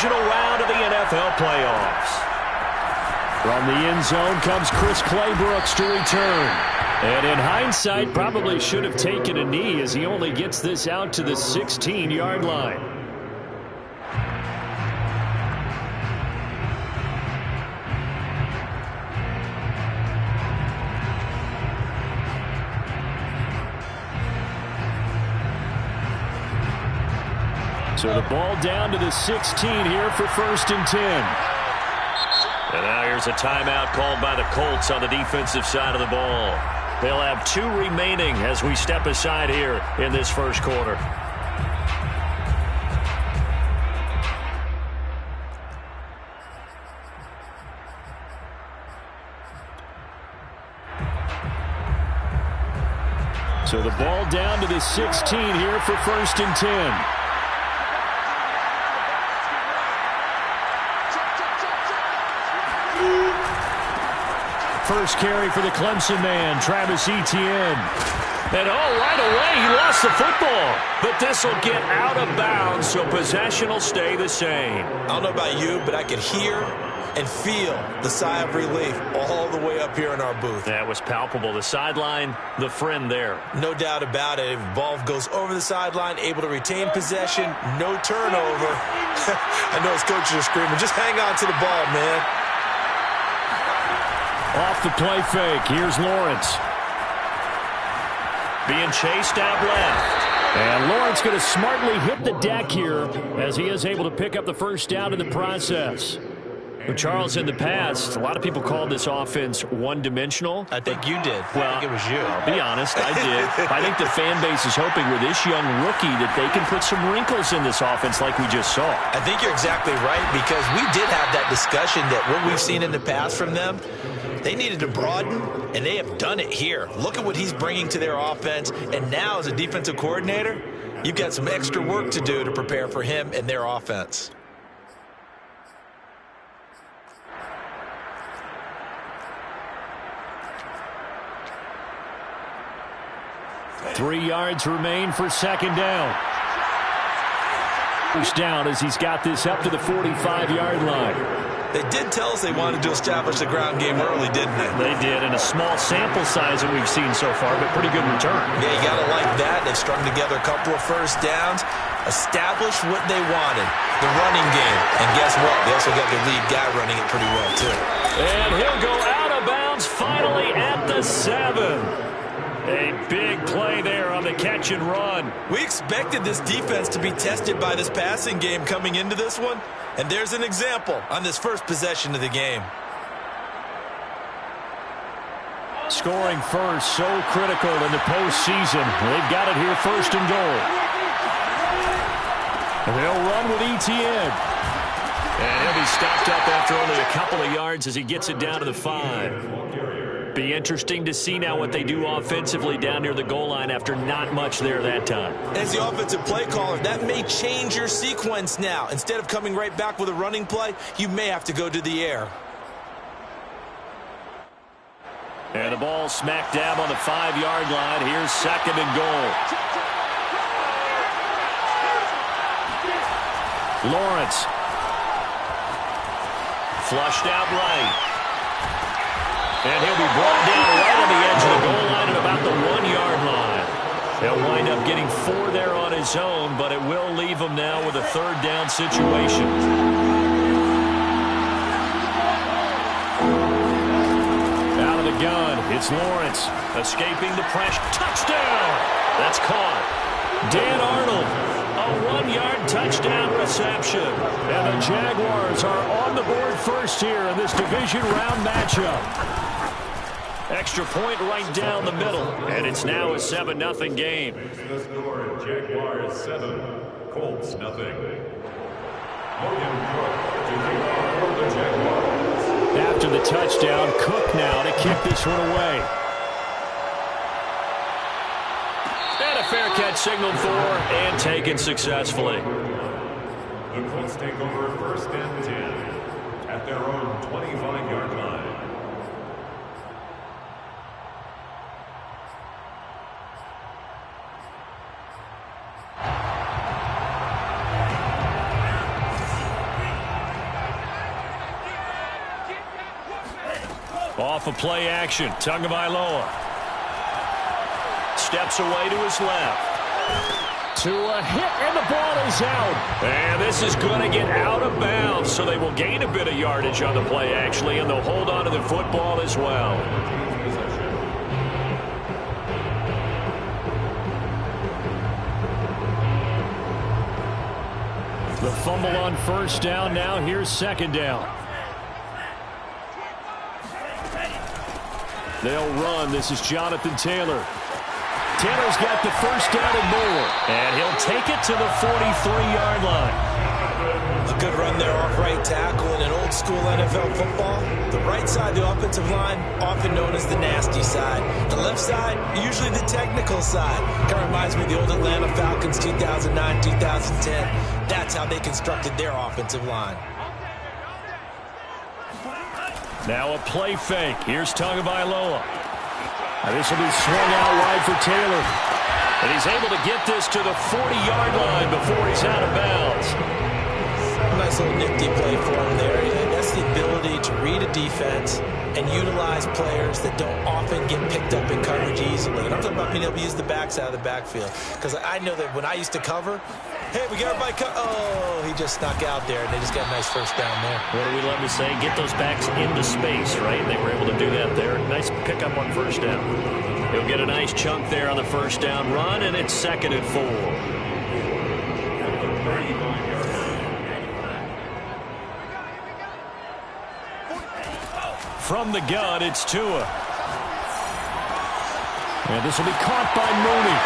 divisional round of the NFL playoffs. From the end zone comes Chris Claybrooks to return. And in hindsight, probably should have taken a knee as he only gets this out to the 16-yard line. So the ball down to the 16 here for 1st and 10. And now here's a timeout called by the Colts on the defensive side of the ball. They'll have 2 remaining as we step aside here in this first quarter. So the ball down to the 16 here for 1st and 10. First carry for the Clemson man, Travis Etienne. And right away, he lost the football. But this will get out of bounds, so possession will stay the same. I don't know about you, but I could hear and feel the sigh of relief all the way up here in our booth. That was palpable. The sideline, the friend there. No doubt about it. If the ball goes over the sideline, able to retain possession, no turnover. I know his coaches are screaming, just hang on to the ball, man. Off the play fake, here's Lawrence. Being chased out left. And Lawrence going to smartly hit the deck here as he is able to pick up the first down in the process. Well, Charles, in the past, a lot of people called this offense one-dimensional. I think you did. Well, I think it was you. I'll be honest, I did. I think the fan base is hoping with this young rookie that they can put some wrinkles in this offense like we just saw. I think you're exactly right, because we did have that discussion that what we've seen in the past from them, they needed to broaden, and they have done it here. Look at what he's bringing to their offense, and now as a defensive coordinator, you've got some extra work to do to prepare for him and their offense. Three yards remain for 2nd down. First down as he's got this up to the 45-yard line. They did tell us they wanted to establish the ground game early, didn't they? They did, in a small sample size that we've seen so far, but pretty good return. Yeah, you got to like that. They've strung together a couple of first downs, established what they wanted, the running game. And guess what? They also got the lead guy running it pretty well, too. And he'll go out of bounds finally at the 7. A big play there on the catch and run. We expected this defense to be tested by this passing game coming into this one, and there's an example on this first possession of the game. Scoring first, so critical in the postseason. They've got it here 1st and goal. And they'll run with Etienne. And he'll be stopped up after only a couple of yards as he gets it down to the 5. Be interesting to see now what they do offensively down near the goal line after not much there that time. As the offensive play caller, that may change your sequence now. Instead of coming right back with a running play, you may have to go to the air. And the ball smack dab on the 5-yard line. Here's 2nd and goal. Lawrence. Flushed out right. And he'll be brought down right on the edge of the goal line at about the 1-yard line. They'll wind up getting 4 there on his own, but it will leave him now with a 3rd down situation. Out of the gun, it's Lawrence. Escaping the pressure. Touchdown! That's caught. Dan Arnold, a 1-yard touchdown reception. And the Jaguars are on the board first here in this division round matchup. Extra point right down the middle, and it's now a 7-0 game. Jaguars 7, Colts 0. After the touchdown, Cook now to kick this one away. And a fair catch signaled for and taken successfully. The Colts take over 1st and 10 at their own 25-yard line. Off of play action, Tagovailoa. Steps away to his left. To a hit, and the ball is out. And this is going to get out of bounds, so they will gain a bit of yardage on the play, actually, and they'll hold on to the football as well. The fumble on first down. Now here's second down. They'll run. This is Jonathan Taylor. Taylor's got the first down and more. And he'll take it to the 43-yard line. A good run there off right tackle in an old school NFL football. The right side of the offensive line, often known as the nasty side. The left side, usually the technical side. Kind of reminds me of the old Atlanta Falcons 2009, 2010. That's how they constructed their offensive line. Now a play fake. Here's Tagovailoa. This will be swung out wide for Taylor. And he's able to get this to the 40-yard line before he's out of bounds. Nice little nifty play for him there. And that's the ability to read a defense and utilize players that don't often get picked up in coverage easily. And I'm talking about being able to use the backside of the backfield. Because I know that when I used to cover, hey, we got everybody oh, he just snuck out there, and they just got a nice first down there. What do we love to say? Get those backs into space, right? And they were able to do that there. Nice pickup on first down. He'll get a nice chunk there on the first down run, and it's 2nd and 4. From the gun, it's Tua. And this will be caught by Mooney.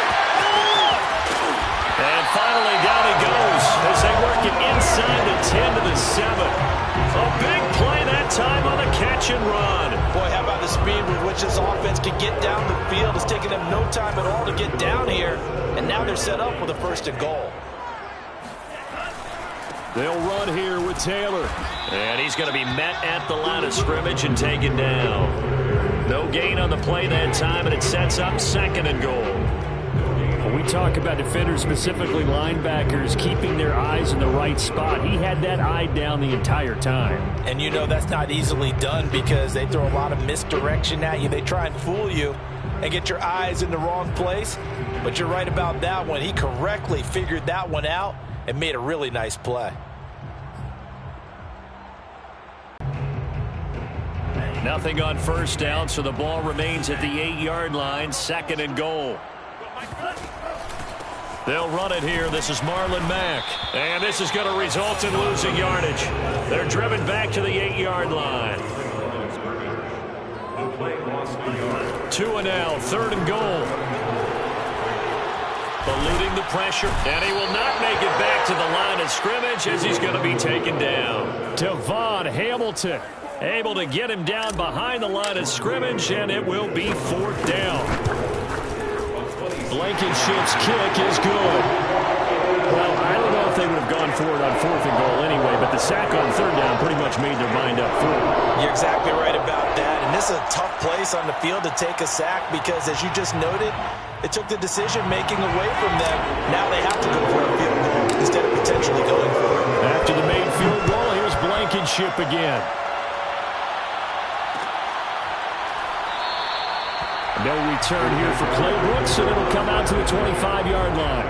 And finally, down he goes as they work it inside the 10 to the 7. A big play that time on the catch and run. Boy, how about the speed with which this offense can get down the field? It's taken them no time at all to get down here. And now they're set up with a 1st and goal. They'll run here with Taylor. And he's going to be met at the line of scrimmage and taken down. No gain on the play that time, and it sets up 2nd and goal. When we talk about defenders, specifically linebackers, keeping their eyes in the right spot, he had that eye down the entire time. And you know that's not easily done because they throw a lot of misdirection at you. They try and fool you and get your eyes in the wrong place. But you're right about that one. He correctly figured that one out and made a really nice play. Nothing on first down, so the ball remains at the 8-yard line, 2nd and goal. They'll run it here. This is Marlon Mack. And this is going to result in losing yardage. They're driven back to the 8-yard line. Tua now, 3rd and goal. Eluding the pressure, and he will not make it back to the line of scrimmage as he's going to be taken down. Devon Hamilton able to get him down behind the line of scrimmage, and it will be 4th down. Blankenship's kick is good. Well, I don't know if they would have gone for it on 4th and goal anyway, but the sack on 3rd down pretty much made their mind up for it. You're exactly right about that, and this is a tough place on the field to take a sack because, as you just noted, it took the decision-making away from them. Now they have to go for a field goal instead of potentially going for it. After the main field goal, here's Blankenship again. No return here for Clay Brooks, and it'll come out to the 25-yard line.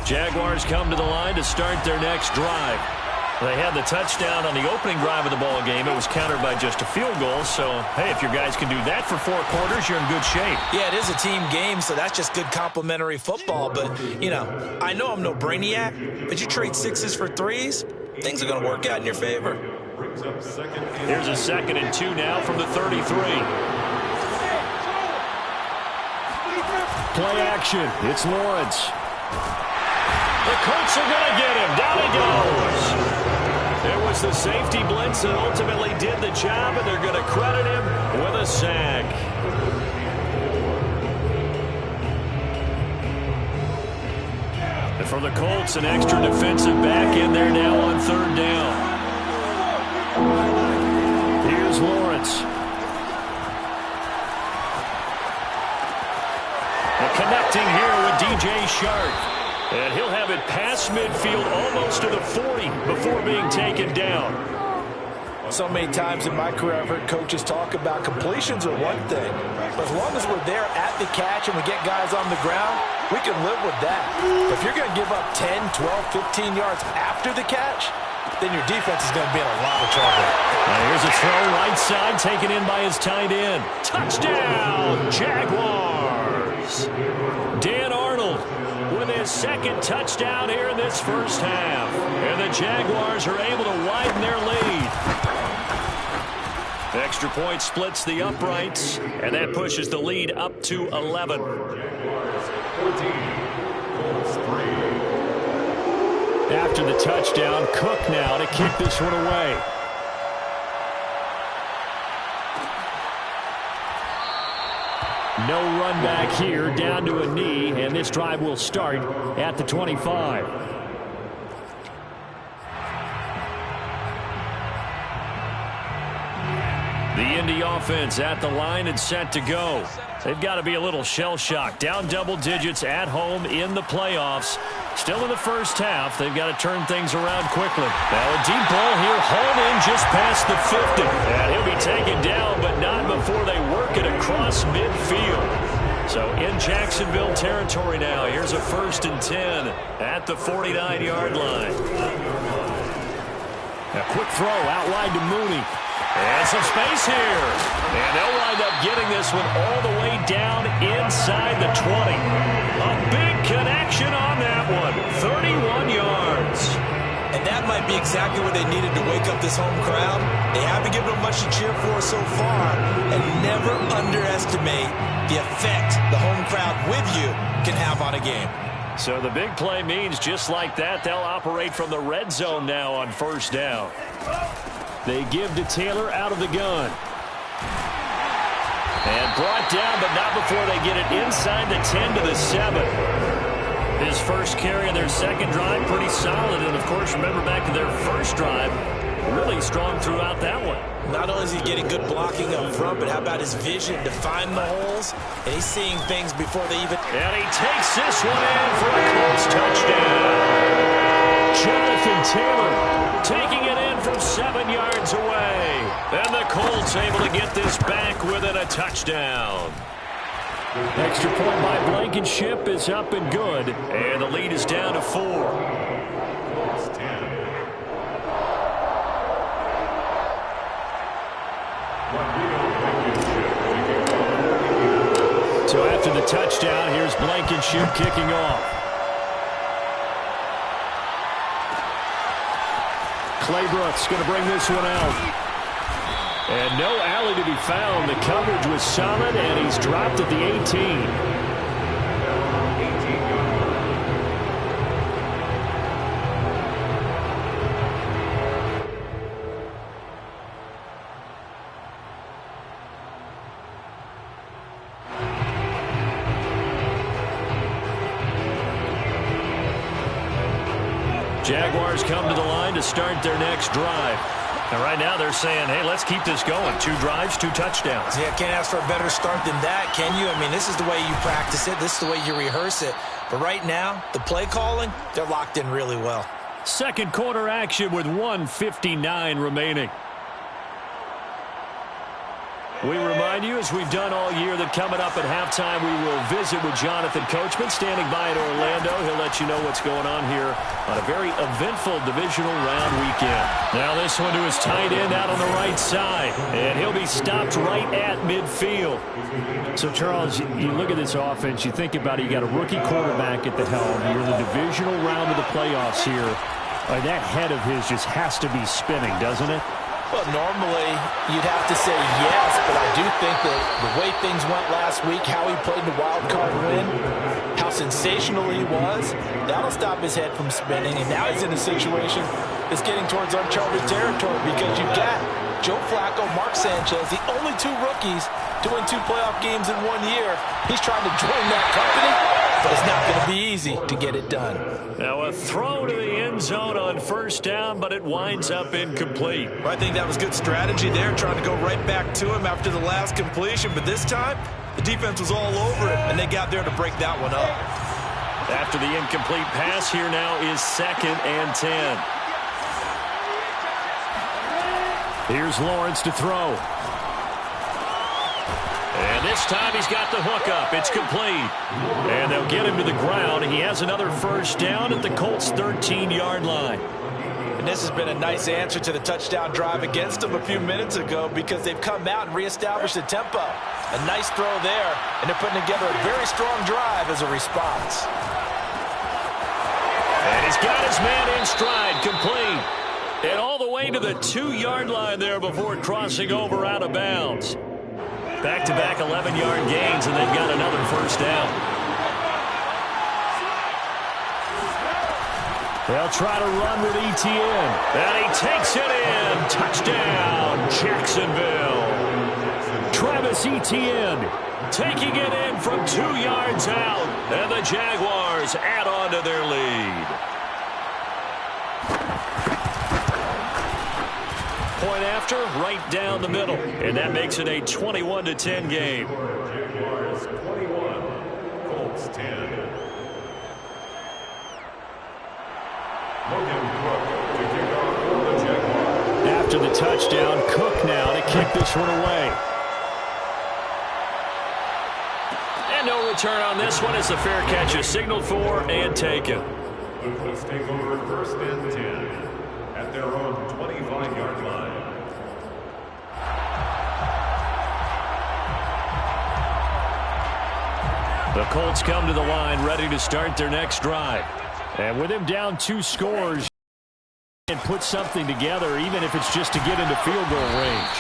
Jaguars come to the line to start their next drive. They had the touchdown on the opening drive of the ball game. It was countered by just a field goal. So, hey, if your guys can do that for 4 quarters, you're in good shape. Yeah, it is a team game, so that's just good complimentary football. But, you know, I know I'm no brainiac, but you trade 6s for 3s, things are going to work out in your favor. Here's a 2nd and 2 now from the 33. Play action. It's Lawrence. The Colts are going to get him. Down he goes. It was the safety blitz that ultimately did the job, and they're going to credit him with a sack. And for the Colts, an extra defensive back in there now on 3rd down. Here's Lawrence. And connecting here with DJ Shark. And he'll have it past midfield, almost to the 40, before being taken down. So many times in my career, I've heard coaches talk about completions are one thing. But as long as we're there at the catch and we get guys on the ground, we can live with that. But if you're going to give up 10, 12, 15 yards after the catch, then your defense is going to be in a lot of trouble. Here's a throw right side, taken in by his tight end. Touchdown, Jaguars! Dan Arnold with his second touchdown here in this first half. And the Jaguars are able to widen their lead. The extra point splits the uprights, and that pushes the lead up to 11. After the touchdown, Cook now to kick this one away. No run back here, down to a knee, and this drive will start at the 25. The Indy offense at the line and set to go. They've got to be a little shell-shocked. Down double digits at home in the playoffs. Still in the first half. They've got to turn things around quickly. Now a deep ball here, hauled in just past the 50. And he'll be taken down, but not before they work it across midfield. So in Jacksonville territory now. Here's a 1st and 10 at the 49-yard line. A quick throw out wide to Mooney. And some space here. And they'll wind up getting this one all the way down inside the 20. A big connection on that one. 31 yards. And that might be exactly what they needed to wake up this home crowd. They haven't given them much to cheer for so far. And never underestimate the effect the home crowd with you can have on a game. So the big play means just like that, they'll operate from the red zone now on 1st down. They give to Taylor out of the gun. And brought down, but not before they get it inside the 10 to the 7. His first carry of their second drive, pretty solid. And, of course, remember back to their first drive, really strong throughout that one. Not only is he getting good blocking up front, but how about his vision to find the holes? And he's seeing things before they even... And he takes this one in for a close touchdown. Jonathan Taylor taking it in from 7 yards away. And the Colts able to get this back within a touchdown. Extra point by Blankenship is up and good. And the lead is down to 4. So after the touchdown, here's Blankenship kicking off. Claybrooks going to bring this one out. And no alley to be found. The coverage was solid, and he's dropped at the 18. Jaguars come to the line to start their next drive. And right now they're saying, hey, let's keep this going. 2 drives, 2 touchdowns. Yeah, can't ask for a better start than that, can you? I mean, this is the way you practice it. This is the way you rehearse it. But right now, the play calling, they're locked in really well. Second quarter action with 1:59 remaining. We remind you, as we've done all year, that coming up at halftime, we will visit with Jonathan Coachman standing by in Orlando. He'll let you know what's going on here on a very eventful divisional round weekend. Now this one to his tight end out on the right side, and he'll be stopped right at midfield. So, Charles, you look at this offense, you think about it, you got a rookie quarterback at the helm. You're in the divisional round of the playoffs here. That head of his just has to be spinning, doesn't it? Well, normally you'd have to say yes, but I do think that the way things went last week, how he played the wild card win, how sensational he was, that'll stop his head from spinning. And now he's in a situation that's getting towards uncharted territory because you've got Joe Flacco, Mark Sanchez, the only 2 rookies to win 2 playoff games in 1 year. He's trying to join that company, but it's not going to be easy to get it done. Now a throw to the end zone on 1st down, but it winds up incomplete. I think that was good strategy there, trying to go right back to him after the last completion. But this time, the defense was all over it, and they got there to break that one up. After the incomplete pass, here now is 2nd and 10. Here's Lawrence to throw. And this time he's got the hook up. It's complete. And they'll get him to the ground. He has another first down at the Colts' 13-yard line. And this has been a nice answer to the touchdown drive against them a few minutes ago because they've come out and reestablished the tempo. A nice throw there, and they're putting together a very strong drive as a response. And he's got his man in stride, complete. And all the way to the 2-yard line there before crossing over out of bounds. Back-to-back 11-yard gains, and they've got another first down. They'll try to run with Etienne. And he takes it in. Touchdown, Jacksonville. Travis Etienne taking it in from 2 yards out. And the Jaguars add on to their lead. Point after, right down the middle. And that makes it a 21-10 game. Jaguars 21, Colts 10. After the touchdown, Cook now to kick this one away. And no return on this one as the fair catch is signaled for and taken. The Colts take over 1st and 10 at their own 25-yard line. The Colts come to the line ready to start their next drive. And with him down 2 scores, and put something together, even if it's just to get into field goal range.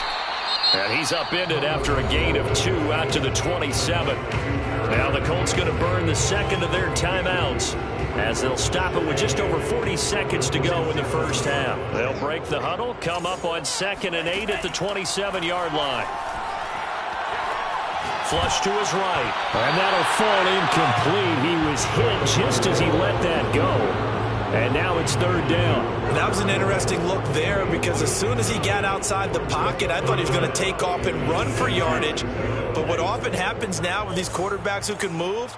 And he's upended after a gain of 2 out to the 27. Now the Colts going to burn the second of their timeouts as they'll stop it with just over 40 seconds to go in the first half. They'll break the huddle, come up on 2nd and 8 at the 27-yard line. Flush to his right. And that'll fall incomplete. He was hit just as he let that go. And now it's 3rd down. That was an interesting look there because as soon as he got outside the pocket, I thought he was going to take off and run for yardage. But what often happens now with these quarterbacks who can move,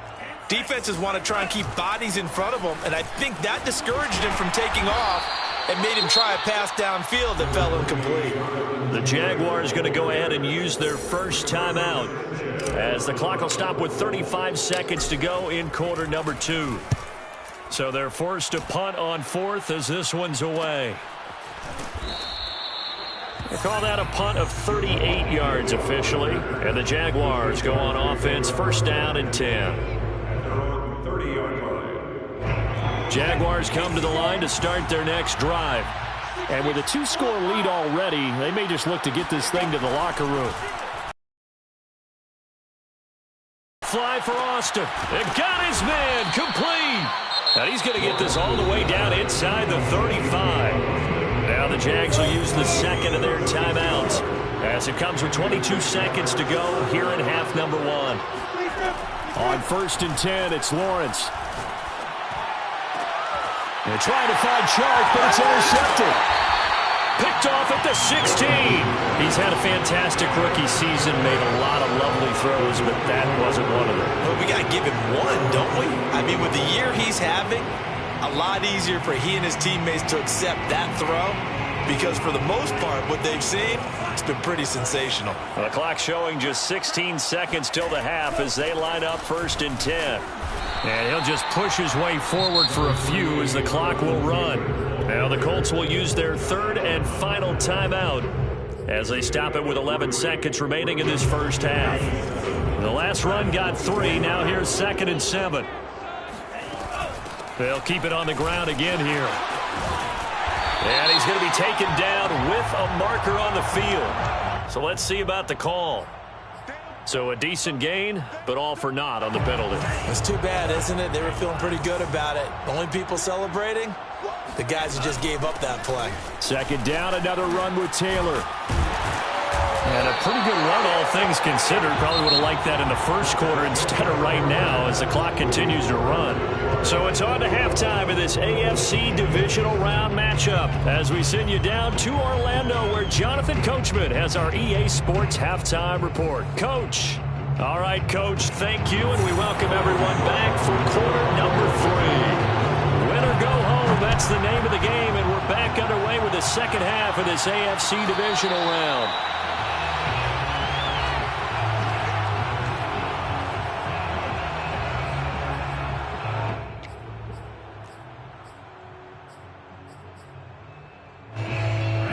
defenses want to try and keep bodies in front of them. And I think that discouraged him from taking off and made him try a pass downfield that fell incomplete. The Jaguars going to go ahead and use their first timeout as the clock will stop with 35 seconds to go in quarter number 2. So they're forced to punt on 4th as this one's away. They call that a punt of 38 yards officially. And the Jaguars go on offense, 1st down and 10. Jaguars come to the line to start their next drive. And with a 2-score lead already, they may just look to get this thing to the locker room. Fly for Austin. And got his man complete. And he's going to get this all the way down inside the 35. Now the Jags will use the second of their timeouts as it comes with 22 seconds to go here in half number 1. On 1st and 10, it's Lawrence. They're trying to find Chark, but it's intercepted. Picked off at the 16. He's had a fantastic rookie season, made a lot of lovely throws, but that wasn't one of them. Well, we got to give him one, don't we? I mean, with the year he's having, a lot easier for he and his teammates to accept that throw because for the most part, what they've seen, it's been pretty sensational. Well, the clock showing just 16 seconds till the half as they line up 1st and 10. And he'll just push his way forward for a few as the clock will run. Now the Colts will use their 3rd and final timeout as they stop it with 11 seconds remaining in this first half. The last run got 3. Now here's 2nd and 7. They'll keep it on the ground again here. And he's going to be taken down with a marker on the field. So let's see about the call. So a decent gain, but all for naught on the penalty. It's too bad, isn't it? They were feeling pretty good about it. The only people celebrating, the guys who just gave up that play. 2nd down, another run with Taylor. And a pretty good run, all things considered. Probably would have liked that in the first quarter instead of right now as the clock continues to run. So it's on to halftime of this AFC Divisional Round matchup as we send you down to Orlando where Jonathan Coachman has our EA Sports Halftime Report. Coach. All right, Coach, thank you, and we welcome everyone back for quarter number 3. Win or go home, that's the name of the game, and we're back underway with the second half of this AFC divisional round.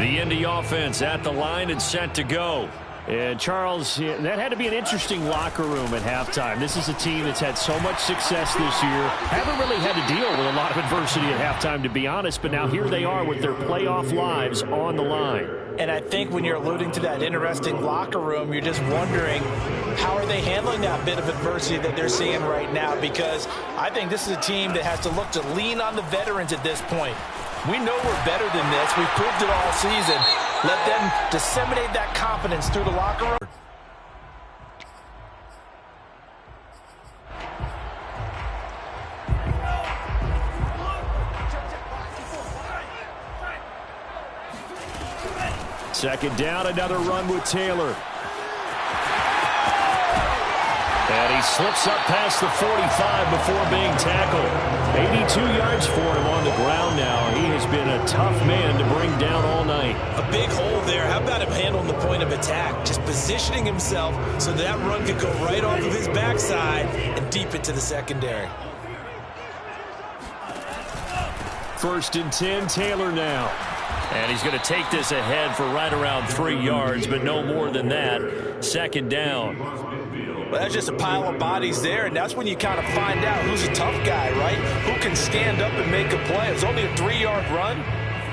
The Indy offense at the line and set to go. And, Charles, that had to be an interesting locker room at halftime. This is a team that's had so much success this year. Haven't really had to deal with a lot of adversity at halftime, to be honest. But now here they are with their playoff lives on the line. And I think when you're alluding to that interesting locker room, you're just wondering how are they handling that bit of adversity that they're seeing right now? Because I think this is a team that has to look to lean on the veterans at this point. We know we're better than this. We've proved it all season. Let them disseminate that confidence through the locker room. Second down, another run with Taylor. And he slips up past the 45 before being tackled. 82 yards for him on the ground now. He has been a tough man to bring down all night. A big hole there. How about him handling the point of attack? Just positioning himself so that run could go right off of his backside and deep into the secondary. 1st and 10, Taylor now. And he's going to take this ahead for right around 3 yards, but no more than that. 2nd down. Well, that's just a pile of bodies there, and that's when you kind of find out who's a tough guy, right? Who can stand up and make a play. It was only a 3-yard run,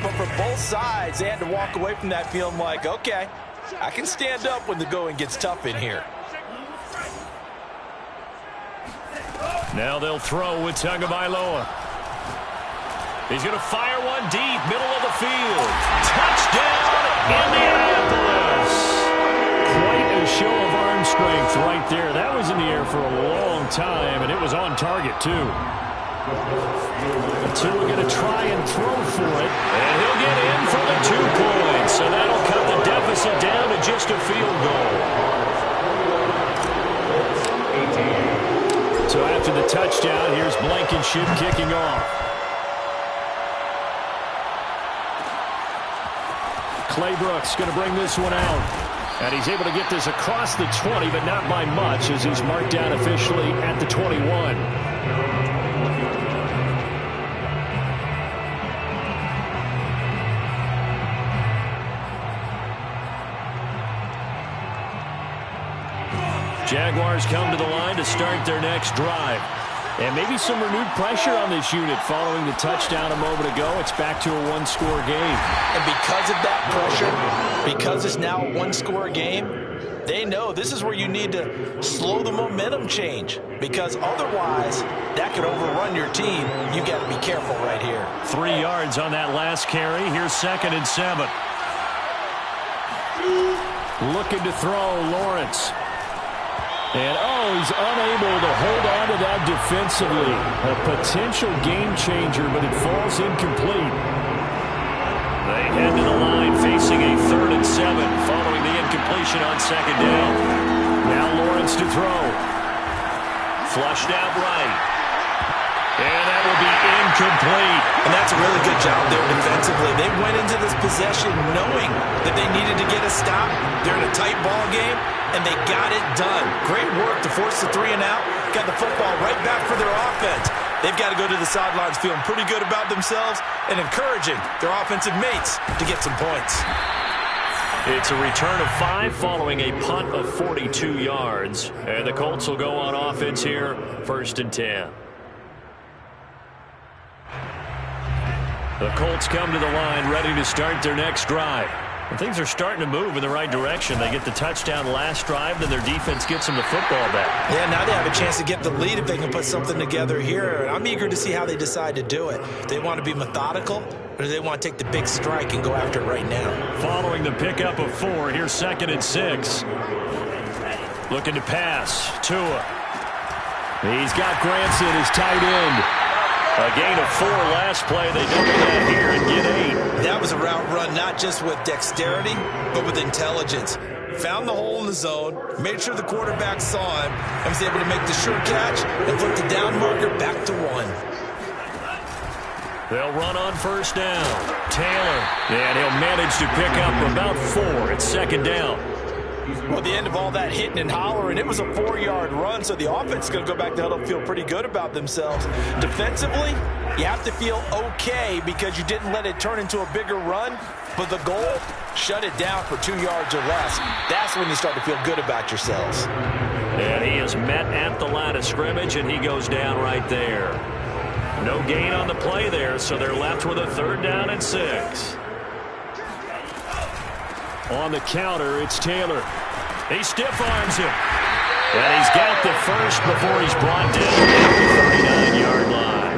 but for both sides, they had to walk away from that feeling like, okay, I can stand up when the going gets tough in here. Now they'll throw with Tagovailoa. He's going to fire one deep, middle of the field. Touchdown, Indianapolis. Quite a show of arm strength right there. That was in the air for a long time, and it was on target, too. The two are going to try and throw for it, and he'll get in for the 2 points. So that'll cut the deficit down to just a field goal. So after the touchdown, here's Blankenship kicking off. Clay Brooks going to bring this one out. And he's able to get this across the 20, but not by much, as he's marked down officially at the 21. Jaguars come to the line to start their next drive. And maybe some renewed pressure on this unit following the touchdown a moment ago. It's back to a 1-score game. And because of that pressure, because it's now a 1-score game, they know this is where you need to slow the momentum change. Because otherwise, that could overrun your team. You got to be careful right here. 3 yards on that last carry. Here's 2nd and 7. Looking to throw, Lawrence. And, he's unable to hold on to that defensively. A potential game changer, but it falls incomplete. They head to the line facing a 3rd and 7 following the incompletion on 2nd down. Now Lawrence to throw. Flushed out right. And that will be incomplete. And that's a really good job there defensively. They went into this possession knowing that they needed to get a stop. They're in a tight ball game, and they got it done. Great work to force the 3 and out. Got the football right back for their offense. They've got to go to the sidelines feeling pretty good about themselves and encouraging their offensive mates to get some points. It's a return of 5 following a punt of 42 yards. And the Colts will go on offense here, 1st and 10. The Colts come to the line ready to start their next drive. And things are starting to move in the right direction. They get the touchdown last drive, then their defense gets them the football back. Yeah, now they have a chance to get the lead if they can put something together here. And I'm eager to see how they decide to do it. Do they want to be methodical, or do they want to take the big strike and go after it right now? Following the pickup of 4, here's 2nd and 6. Looking to pass. Tua. He's got Granson, his tight end. A gain of 4 last play. They double that here and get 8. That was a route run, not just with dexterity, but with intelligence. Found the hole in the zone, made sure the quarterback saw him, and was able to make the sure catch and flip the down marker back to 1. They'll run on first down. Taylor, and he'll manage to pick up about 4. It's second down. Well, at the end of all that hitting and hollering, it was a 4-yard run, so the offense is going to go back to huddle and feel pretty good about themselves. Defensively, you have to feel okay because you didn't let it turn into a bigger run, but the goal, shut it down for 2 yards or less. That's when you start to feel good about yourselves. And he is met at the line of scrimmage, and he goes down right there. No gain on the play there, so they're left with a 3rd down and 6. On the counter, it's Taylor. He stiff-arms him. And he's got the first before he's brought down at the 39-yard line.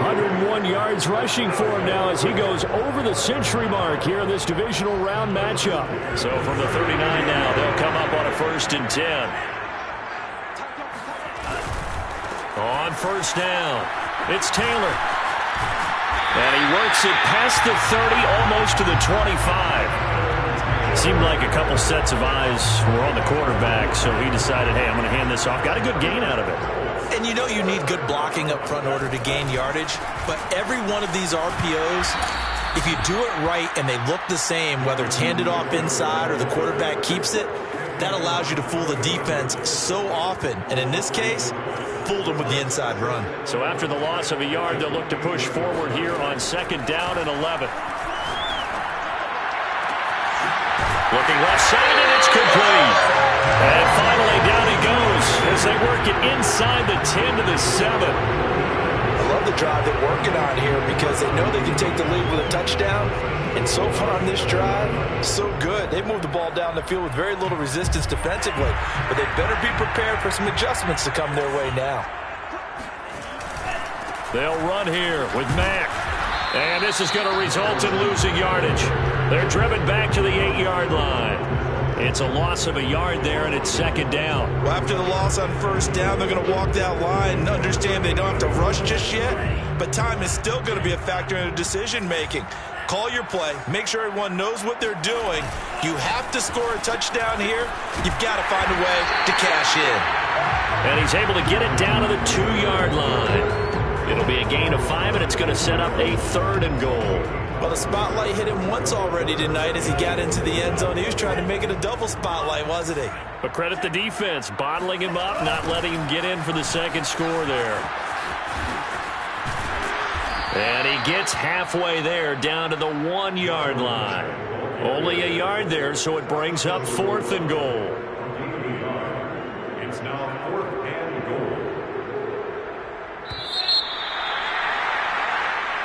101 yards rushing for him now as he goes over the century mark here in this divisional round matchup. So from the 39 now, they'll come up on a 1st and 10. On first down, it's Taylor. And he works it past the 30, almost to the 25. Seemed like a couple sets of eyes were on the quarterback, so he decided, hey, I'm going to hand this off. Got a good gain out of it. And you know you need good blocking up front in order to gain yardage, but every one of these RPOs, if you do it right and they look the same, whether it's handed off inside or the quarterback keeps it, that allows you to fool the defense so often. And in this case, fooled them with the inside run. So after the loss of a yard, they'll look to push forward here on 2nd down and 11. Looking left side, and it's complete. And finally, down he goes as they work it inside the 10 to the 7. I love the drive they're working on here because they know they can take the lead with a touchdown. And so far on this drive, so good. They moved the ball down the field with very little resistance defensively. But they better be prepared for some adjustments to come their way now. They'll run here with Mack. And this is going to result in losing yardage. They're driven back to the 8-yard line. It's a loss of a yard there, and it's 2nd down. Well, after the loss on first down, they're going to walk that line and understand they don't have to rush just yet. But time is still going to be a factor in their decision-making. Call your play. Make sure everyone knows what they're doing. You have to score a touchdown here. You've got to find a way to cash in. And he's able to get it down to the 2-yard line. It'll be a gain of 5, and it's going to set up a 3rd and goal. Well, the spotlight hit him once already tonight as he got into the end zone. He was trying to make it a double spotlight, wasn't he? But credit the defense, bottling him up, not letting him get in for the 2nd score there. And he gets halfway there, down to the 1-yard line. Only a yard there, so it brings up 4th and goal. It's now 4th and goal.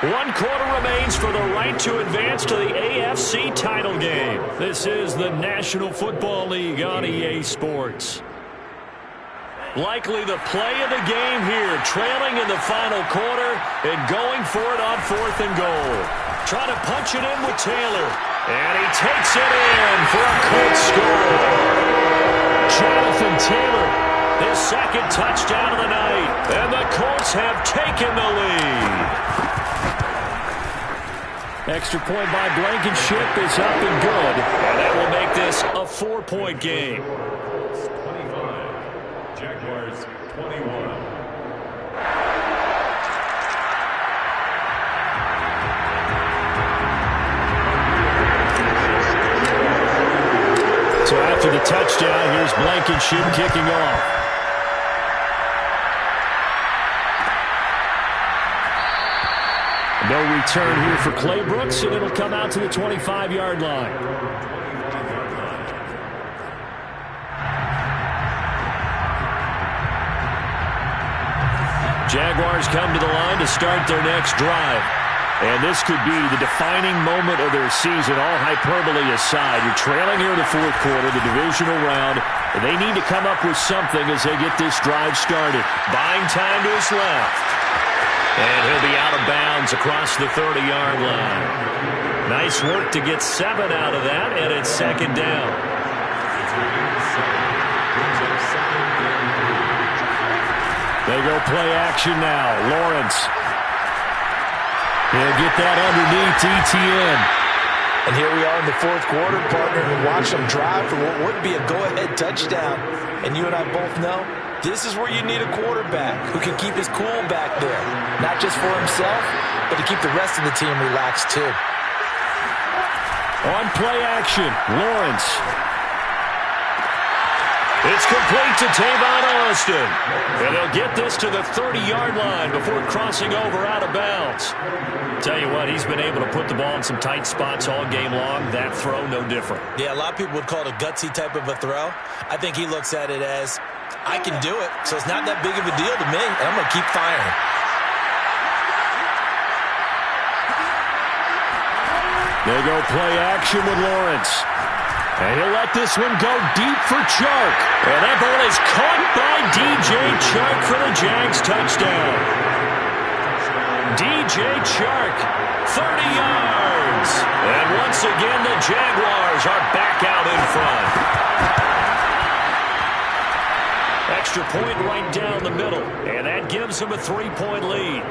1 quarter remains for the right to advance to the AFC title game. This is the National Football League on EA Sports. Likely the play of the game here, trailing in the final quarter and going for it on 4th and goal. Trying to punch it in with Taylor. And he takes it in for a Colts score. Jonathan Taylor, his 2nd touchdown of the night. And the Colts have taken the lead. Extra point by Blankenship is up and good. And that will make this a 4-point game. 25. Jaguars 21. So after the touchdown, here's Blankenship kicking off. No return here for Clay Brooks, and it'll come out to the 25-yard line. Jaguars come to the line to start their next drive. And this could be the defining moment of their season, all hyperbole aside. You're trailing here in the 4th quarter, the divisional round, and they need to come up with something as they get this drive started. Buying time to his left. And he'll be out of bounds across the 30-yard line. Nice work to get 7 out of that, and it's 2nd down. They go play action now. Lawrence. He'll get that underneath Etienne. And here we are in the fourth quarter, partner, and watch them drive for what would be a go-ahead touchdown. And you and I both know this is where you need a quarterback who can keep his cool back there. Not just for himself, but to keep the rest of the team relaxed too. On play action, Lawrence. It's complete to Tavon Austin. And they'll get this to the 30-yard line before crossing over out of bounds. Tell you what, he's been able to put the ball in some tight spots all game long. That throw, no different. Yeah, a lot of people would call it a gutsy type of a throw. I think he looks at it as, I can do it, so it's not that big of a deal to me, and I'm going to keep firing. They go play action with Lawrence. And he'll let this one go deep for Chark. And that ball is caught by DJ Chark for the Jags touchdown. DJ Chark, 30 yards. And once again, the Jaguars are back out in front. Extra point right down the middle. And that gives them a 3-point lead.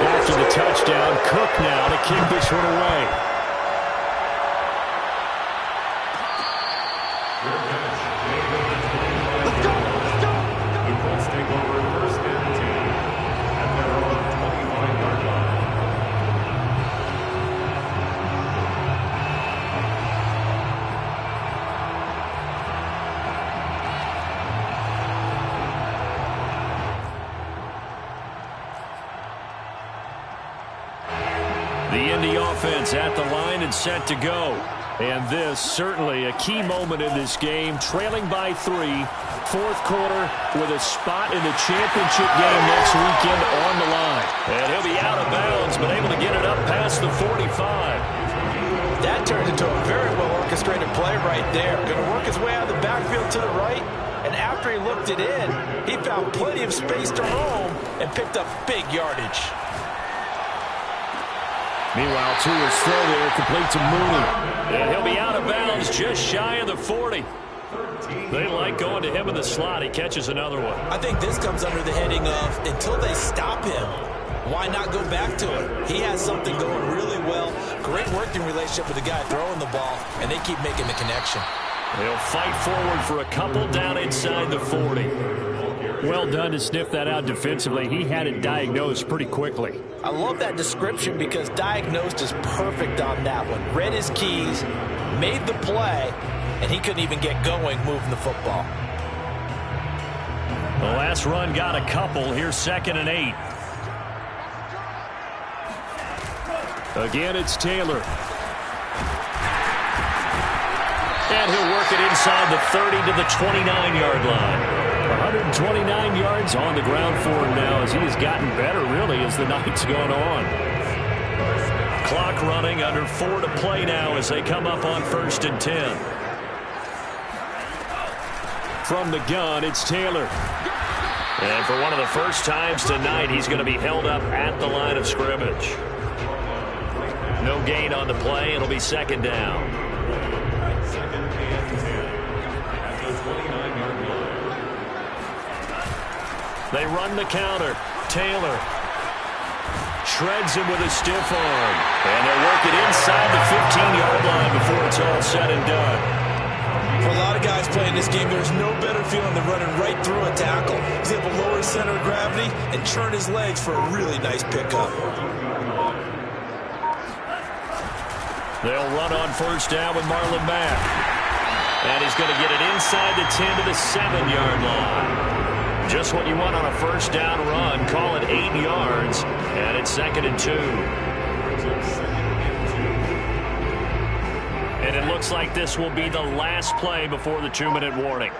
After the touchdown, Cook now to kick this one away. Let's go. The Colts take over first and 10 at their own 25-yard line. The Indy offense at the line and set to go. And this certainly a key moment in this game, trailing by 3, fourth quarter with a spot in the championship game next weekend on the line. And he'll be out of bounds, but able to get it up past the 45. That turned into a very well-orchestrated play right there. Going to work his way out of the backfield to the right, and after he looked it in, he found plenty of space to roam and picked up big yardage. Meanwhile, Tua's throw there complete to Mooney. And he'll be out of bounds just shy of the 40. They like going to him in the slot. He catches another one. I think this comes under the heading of until they stop him, why not go back to it? He has something going really well. Great working relationship with the guy throwing the ball, and they keep making the connection. They'll fight forward for a couple down inside the 40. Well done to sniff that out defensively. He had it diagnosed pretty quickly. I love that description because diagnosed is perfect on that one. Read his keys, made the play, and he couldn't even get going moving the football. The last run got a couple. Here's 2nd and 8. Again, it's Taylor. And he'll work it inside the 30 to the 29-yard line. 129 yards on the ground for him now as he has gotten better, really, as the night's gone on. Clock running, under 4 to play now as they come up on 1st and 10. From the gun, it's Taylor. And for one of the first times tonight, he's going to be held up at the line of scrimmage. No gain on the play. It'll be 2nd down. 2nd and 10 at the 29-yard line. They run the counter. Taylor shreds him with a stiff arm. And they'll work it inside the 15-yard line before it's all said and done. For a lot of guys playing this game, there's no better feeling than running right through a tackle. He's able to lower his center of gravity and churn his legs for a really nice pickup. They'll run on 1st down with Marlon Mack. And he's going to get it inside the 10 to the 7-yard line. Just what you want on a 1st down run. Call it 8 yards. And it's 2nd and 2. And it looks like this will be the last play before the 2-minute warning.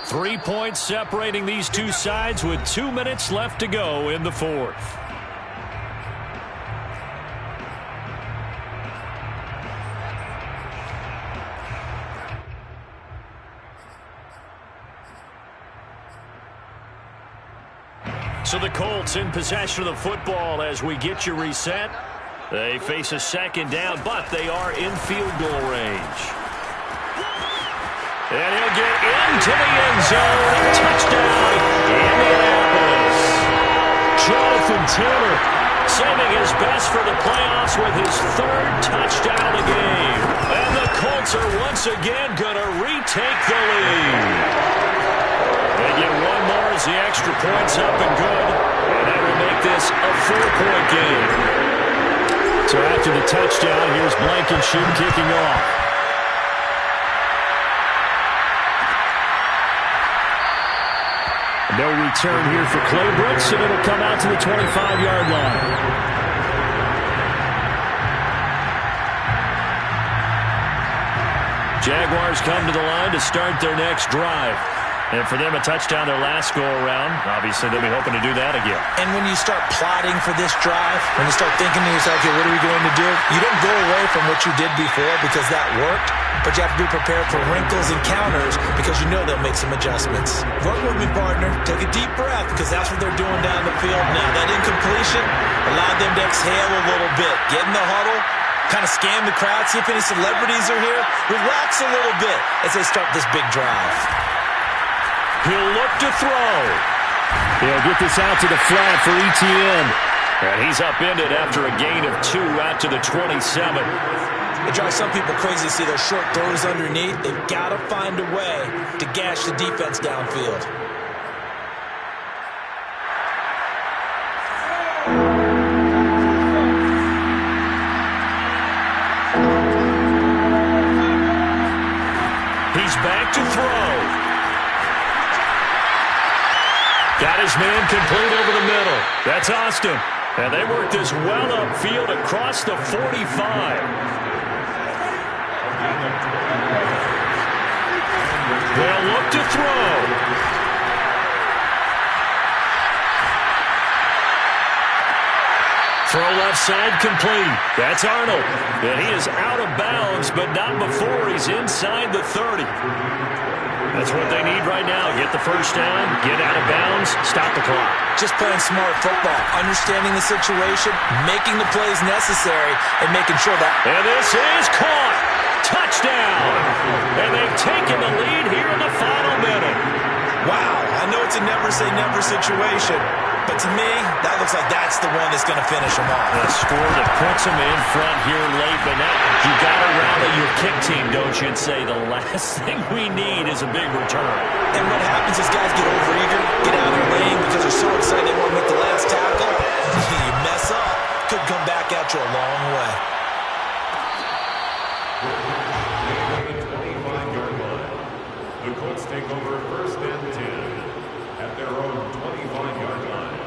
3 points separating these two sides with 2 minutes left to go in the 4th. So the Colts in possession of the football as we get you reset. They face a 2nd down, but they are in field goal range. And he'll get in into the end zone. Touchdown, Indianapolis. Jonathan Taylor saving his best for the playoffs with his third touchdown of the game. And the Colts are once again going to retake the lead. They get one more as the extra point's up and good. And that will make this a 4-point game. So after the touchdown, here's Blankenship kicking off. No return here for Claybrooks, and it'll come out to the 25-yard line. Jaguars come to the line to start their next drive. And for them, a touchdown their last go-around. Obviously, they'll be hoping to do that again. And when you start plotting for this drive, when you start thinking to yourself, okay, what are we going to do? You don't go away from what you did before because that worked, but you have to be prepared for wrinkles and counters because you know they'll make some adjustments. Work with me, partner. Take a deep breath because that's what they're doing down the field now. That incompletion allowed them to exhale a little bit. Get in the huddle, kind of scan the crowd, see if any celebrities are here. Relax a little bit as they start this big drive. He'll look to throw. He'll get this out to the flat for ETN. And he's upended after a gain of 2 out to the 27. It drives some people crazy to see those short throws underneath. They've got to find a way to gash the defense downfield. He's back to throw. Got his man complete over the middle. That's Austin. And they work this well upfield across the 45. They'll look to throw. Throw left side complete. That's Arnold. And he is out of bounds, but not before he's inside the 30. That's what they need right now. Get the first down, get out of bounds, stop the clock. Just playing smart football, understanding the situation, making the plays necessary, and making sure that... And this is caught. Touchdown. And they've taken the lead here in the final minute. Wow, I know it's a never-say-never situation, but to me, that looks like that's the one that's going to finish them off. A score that puts them in front here late, but now you got to rally your kick team, don't you, and say the last thing we need is a big return. And what happens is guys get overeager, get out of their lane because they're so excited they want to make the last tackle. You mess up, could come back at you a long way. The Colts take over first and 10 at their own 25-yard line.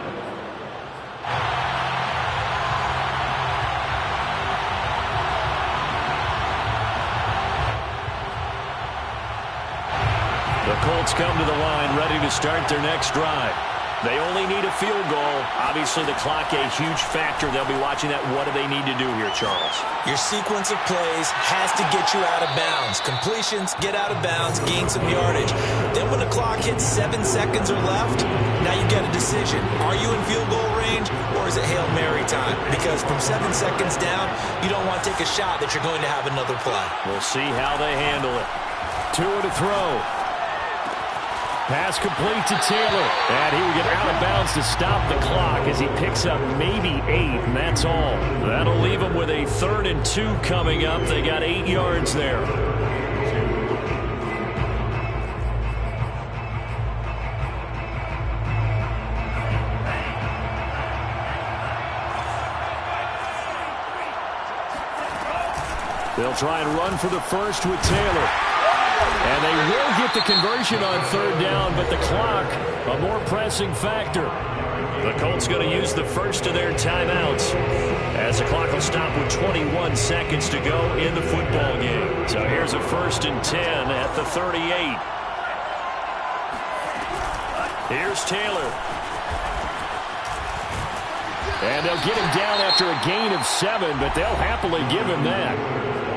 The Colts come to the line ready to start their next drive. They only need a field goal. Obviously, the clock a huge factor. They'll be watching that. What do they need to do here, Charles? Your sequence of plays has to get you out of bounds. Completions, get out of bounds, gain some yardage. Then when the clock hits 7 seconds or left, now you get a decision. Are you in field goal range or is it Hail Mary time? Because from 7 seconds down, you don't want to take a shot that you're going to have another play. We'll see how they handle it. Tua to throw. Pass complete to Taylor. And he will get out of bounds to stop the clock as he picks up maybe 8, and that's all. That'll leave him with a 3rd and 2 coming up. They got 8 yards there. They'll try and run for the first with Taylor. And they will get the conversion on 3rd down, but the clock, a more pressing factor. The Colts going to use the first of their timeouts as the clock will stop with 21 seconds to go in the football game. So here's a 1st and 10 at the 38. Here's Taylor. And they'll get him down after a gain of 7, but they'll happily give him that.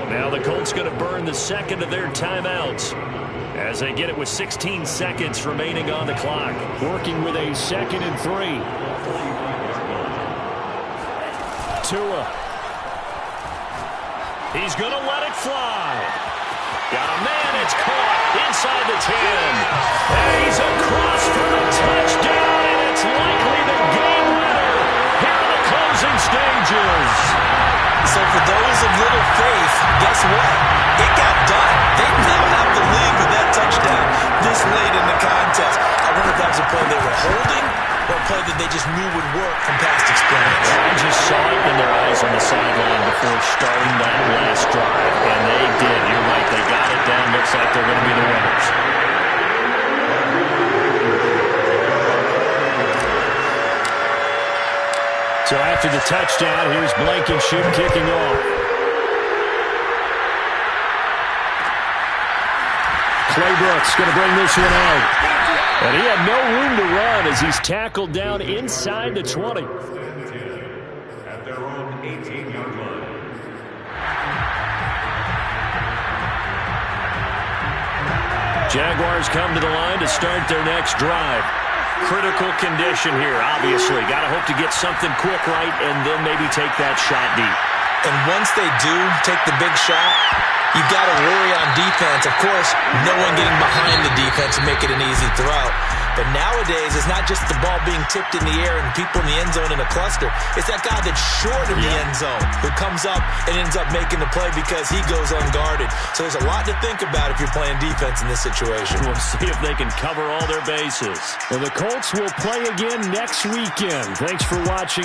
Now the Colts going to burn the second of their timeouts as they get it with 16 seconds remaining on the clock. Working with a 2nd and 3. Tua. He's going to let it fly. Got a man, it's caught inside the 10. so for those of little faith, guess what? It got done. They now have the lead with that touchdown this late in the contest. I wonder if that was a play they were holding or a play that they just knew would work from past experience. I just saw it in their eyes on the sideline before starting that last drive, and they did. You're right. They got it down. Looks like they're going to be the winners. So after the touchdown, here's Blankenship kicking off. Claybrooks going to bring this one out. And he had no room to run as he's tackled down inside the 20. At their own 18-yard line. Jaguars come to the line to start their next drive. Critical condition here, obviously. Got to hope to get something quick right and then maybe take that shot deep. And once they do take the big shot, you've got to worry on defense. Of course, no one getting behind the defense and make it an easy throw. But nowadays, it's not just the ball being tipped in the air and people in the end zone in a cluster. It's that guy that's short of the end zone who comes up and ends up making the play because he goes unguarded. So there's a lot to think about if you're playing defense in this situation. We'll see if they can cover all their bases. Well, the Colts will play again next weekend. Thanks for watching.